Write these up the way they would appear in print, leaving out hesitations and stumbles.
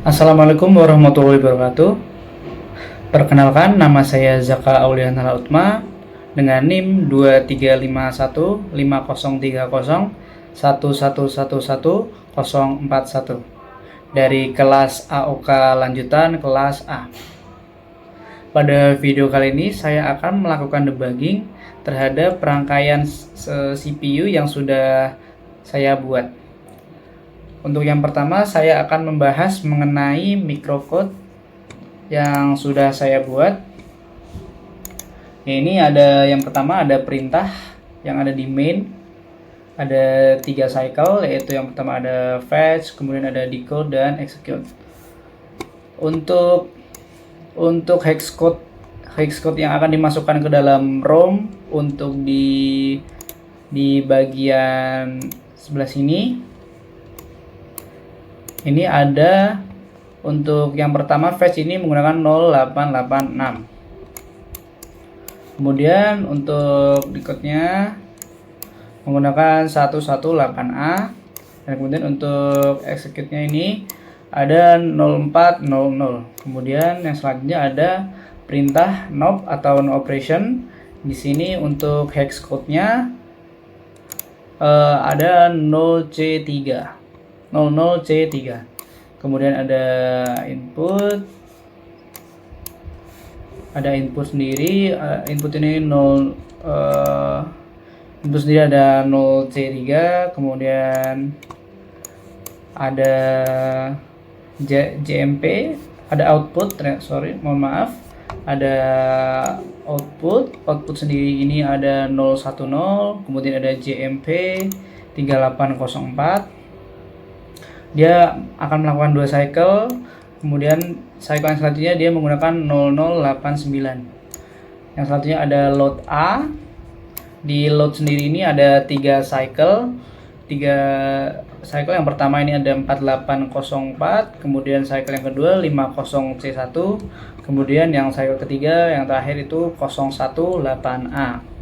Assalamualaikum warahmatullahi wabarakatuh. Perkenalkan, nama saya Zaka Auliana Utma dengan NIM 23515011111141 dari kelas AOK lanjutan kelas A. Pada video kali ini saya akan melakukan debugging terhadap rangkaian CPU yang sudah saya buat. Untuk yang pertama, saya akan membahas mengenai microcode yang sudah saya buat. Ini ada yang pertama, ada perintah yang ada di main. Ada 3 cycle, yaitu yang pertama ada fetch, kemudian ada decode dan execute. Untuk hexcode yang akan dimasukkan ke dalam ROM untuk di bagian sebelah sini. Ini ada untuk yang pertama fetch ini menggunakan 0886. Kemudian untuk decode-nya menggunakan 118A, dan kemudian untuk execute-nya ini ada 0400. Kemudian yang selanjutnya ada perintah NOP atau no operation. Di sini untuk hex code-nya ada 0C3. Kemudian ada input sendiri, input ini 0 input sendiri ada 0C3, kemudian ada JMP, ada output, ada output sendiri ini ada 010, kemudian ada JMP 3804. Dia akan melakukan 2 cycle, kemudian cycle yang selanjutnya dia menggunakan 0089. Yang selanjutnya ada load A. Di load sendiri ini ada 3 cycle. Yang pertama ini ada 4804, kemudian cycle yang kedua 50C1, kemudian yang cycle ketiga yang terakhir itu 018A.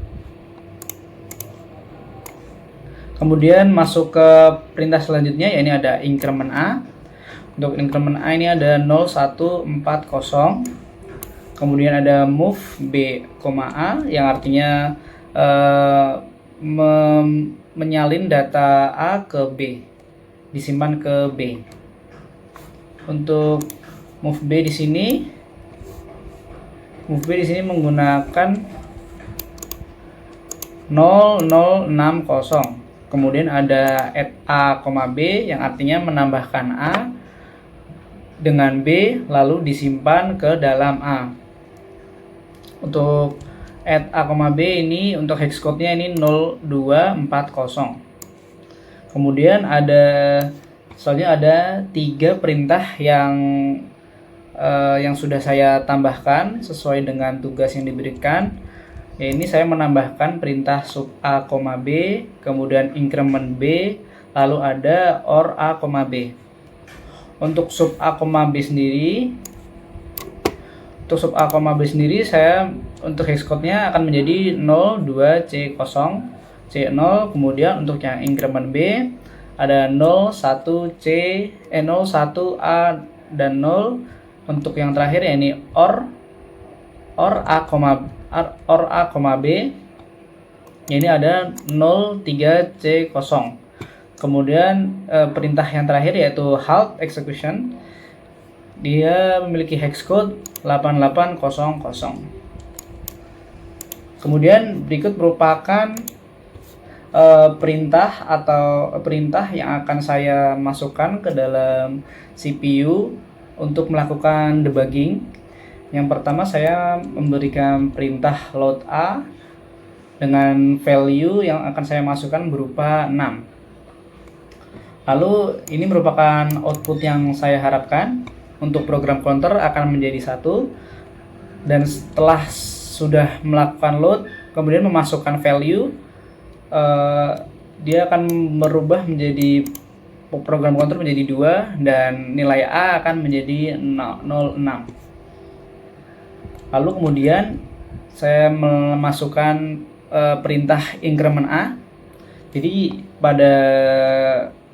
Kemudian masuk ke perintah selanjutnya, ya ini ada increment A. Untuk increment A ini ada 0140. Kemudian ada move B, A yang artinya menyalin data A ke B, disimpan ke B. Untuk move B di sini menggunakan 0060. Kemudian ada add A, B yang artinya menambahkan A dengan B lalu disimpan ke dalam A. Untuk add A, B ini untuk hex code-nya ini 0240. Kemudian selanjutnya ada 3 perintah yang sudah saya tambahkan sesuai dengan tugas yang diberikan. Ya, ini saya menambahkan perintah sub A, B, kemudian increment B, lalu ada OR A, B. Untuk sub A, B sendiri, saya untuk hex code-nya akan menjadi 02C0, C0. Kemudian untuk yang increment B ada 01A dan 0. Untuk yang terakhir ya ini OR A, B, ini ada 03C0. Kemudian perintah yang terakhir yaitu halt execution, dia memiliki hex code 8800. Kemudian berikut merupakan perintah yang akan saya masukkan ke dalam CPU untuk melakukan debugging. Yang pertama saya memberikan perintah load A dengan value yang akan saya masukkan berupa 6. Lalu ini merupakan output yang saya harapkan. Untuk program counter akan menjadi 1. Dan setelah sudah melakukan load, kemudian memasukkan value, dia akan merubah menjadi program counter menjadi 2 dan nilai A akan menjadi 06. Lalu kemudian saya memasukkan perintah increment A. Jadi pada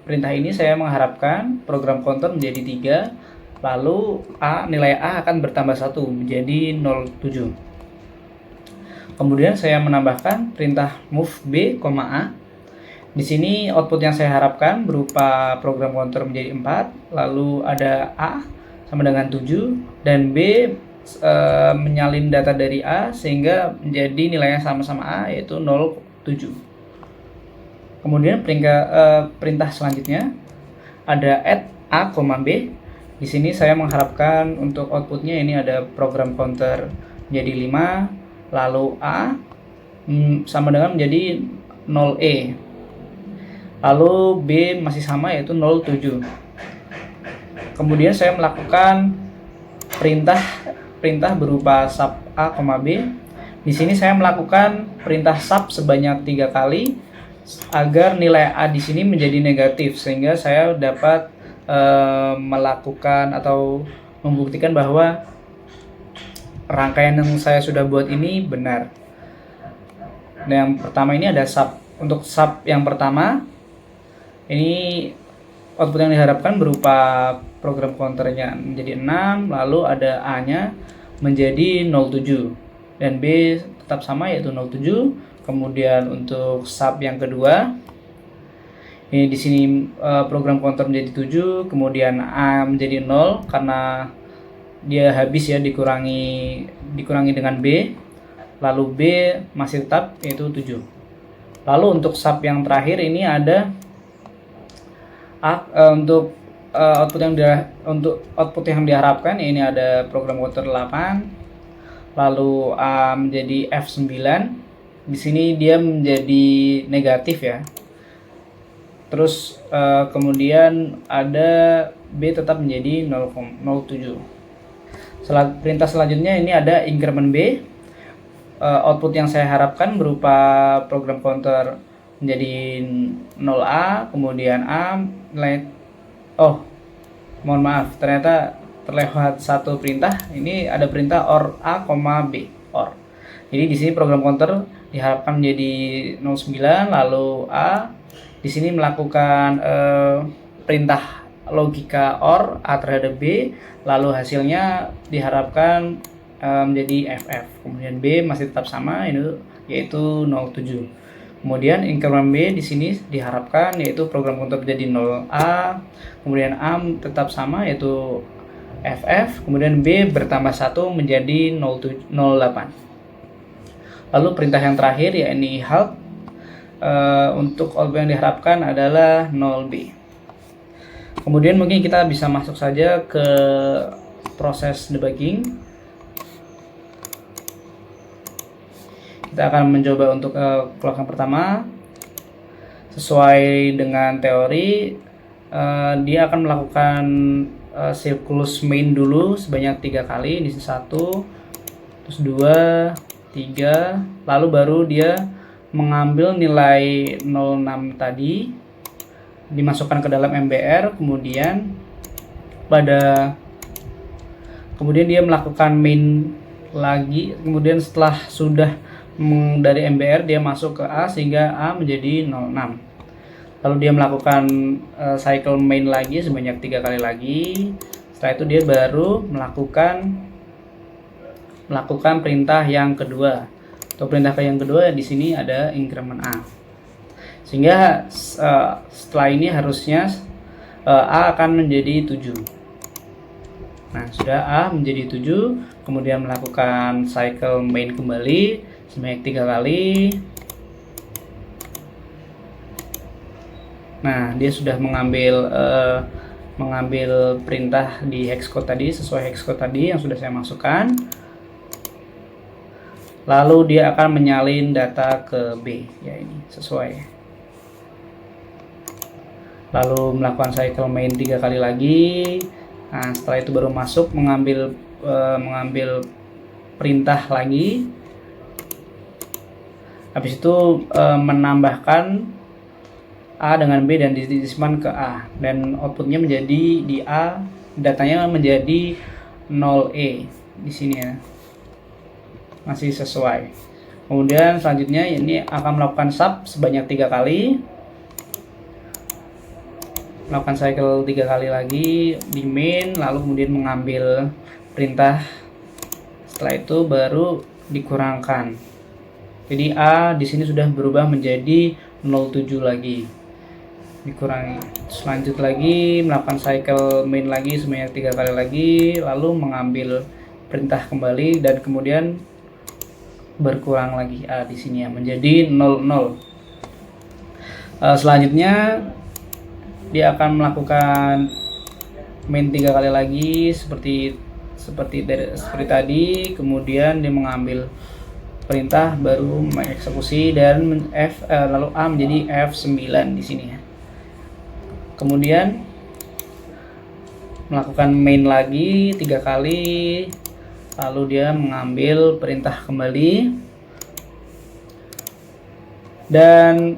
perintah ini saya mengharapkan program counter menjadi 3 lalu nilai A akan bertambah 1 menjadi 07. Kemudian saya menambahkan perintah move B, A. Di sini output yang saya harapkan berupa program counter menjadi 4, lalu ada A sama dengan 7 dan B menyalin data dari A sehingga menjadi nilainya sama-sama A, yaitu 07. Kemudian perintah selanjutnya ada add A, B. Di sini saya mengharapkan untuk outputnya ini ada program counter menjadi 5, lalu A sama dengan menjadi 0E, lalu B masih sama yaitu 07. Kemudian saya melakukan perintah berupa sub A, B. Di sini saya melakukan perintah sub sebanyak 3 kali agar nilai A di sini menjadi negatif, sehingga saya dapat melakukan atau membuktikan bahwa rangkaian yang saya sudah buat ini benar. Nah, yang pertama ini ada sub. Untuk sub yang pertama ini output yang diharapkan berupa program counternya menjadi 6, lalu ada A nya menjadi 07 dan B tetap sama yaitu 07. Kemudian untuk sub yang kedua ini di sini program counter menjadi 7, kemudian A menjadi 0 karena dia habis ya, dikurangi dengan B, lalu B masih tetap yaitu 7. Lalu untuk sub yang terakhir ini ada untuk output yang diharapkan ini ada program counter 8, lalu A menjadi F9. Di sini dia menjadi negatif ya. Terus kemudian ada B tetap menjadi 0,07. Perintah selanjutnya ini ada increment B. Output yang saya harapkan berupa program counter menjadi 0A, kemudian A nilai, mohon maaf, ternyata terlewat satu perintah. Ini ada perintah OR A, B, OR. Jadi di sini program counter diharapkan menjadi 09, lalu A di sini melakukan perintah logika OR A terhadap B, lalu hasilnya diharapkan menjadi FF. Kemudian B masih tetap sama yaitu 07. Kemudian increment B di sini diharapkan yaitu program counter menjadi 0A, kemudian A tetap sama yaitu FF, kemudian B bertambah 1 menjadi 08. Lalu perintah yang terakhir yakni halt. Untuk output yang diharapkan adalah 0B. Kemudian mungkin kita bisa masuk saja ke proses debugging. Kita akan mencoba untuk clock yang pertama. Sesuai dengan teori, dia akan melakukan siklus main dulu sebanyak 3 kali. Ini 1, terus 2, 3, lalu baru dia mengambil nilai 06 tadi dimasukkan ke dalam MBR, kemudian dia melakukan main lagi, kemudian setelah sudah dari MBR dia masuk ke A sehingga A menjadi 06, lalu dia melakukan cycle main lagi sebanyak 3 kali lagi. Setelah itu dia baru melakukan perintah yang kedua. Untuk perintah yang kedua di sini ada increment A. Sehingga setelah ini harusnya A akan menjadi 7. Nah, sudah A menjadi 7, kemudian melakukan cycle main kembali sebanyak 3 kali. Nah, dia sudah mengambil perintah di hexcode tadi sesuai hexcode tadi yang sudah saya masukkan. Lalu dia akan menyalin data ke B, ya ini sesuai. Lalu melakukan cycle main 3 kali lagi. Nah, setelah itu baru masuk mengambil perintah lagi. Habis itu menambahkan A dengan B dan disimpan ke A, dan outputnya menjadi di A, datanya menjadi 0E di sini ya. Masih sesuai. Kemudian selanjutnya ini akan melakukan sub sebanyak 3 kali. melakukan cycle 3 kali lagi di main, lalu kemudian mengambil perintah. Setelah itu baru dikurangkan. Jadi A di sini sudah berubah menjadi 07 lagi. Dikurangi. Selanjut lagi melakukan cycle main lagi sebanyak 3 kali lagi, lalu mengambil perintah kembali dan kemudian berkurang lagi A di sini ya menjadi 00. Selanjutnya dia akan melakukan main 3 kali lagi seperti tadi, kemudian dia mengambil perintah baru mengeksekusi dan lalu A menjadi F9 di sini ya. Kemudian melakukan main lagi 3 kali, lalu dia mengambil perintah kembali dan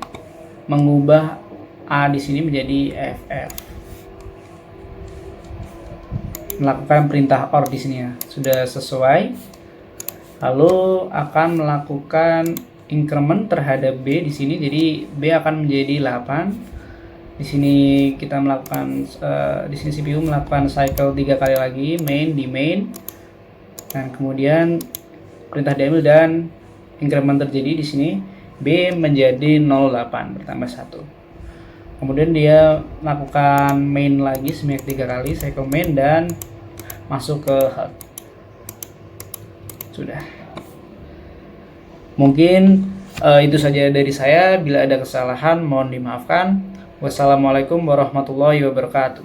mengubah A di sini menjadi FF. Melakukan perintah OR di sini ya, sudah sesuai. Lalu akan melakukan increment terhadap B di sini, jadi B akan menjadi 8. Di sini kita melakukan di sini CPU melakukan cycle 3 kali lagi di main dan kemudian perintah diambil dan increment terjadi di sini. B menjadi 08 bertambah 1. Kemudian dia melakukan main lagi sebanyak 3 kali cycle main dan masuk ke HUD. Sudah. Mungkin itu saja dari saya. Bila ada kesalahan mohon dimaafkan. Wassalamualaikum warahmatullahi wabarakatuh.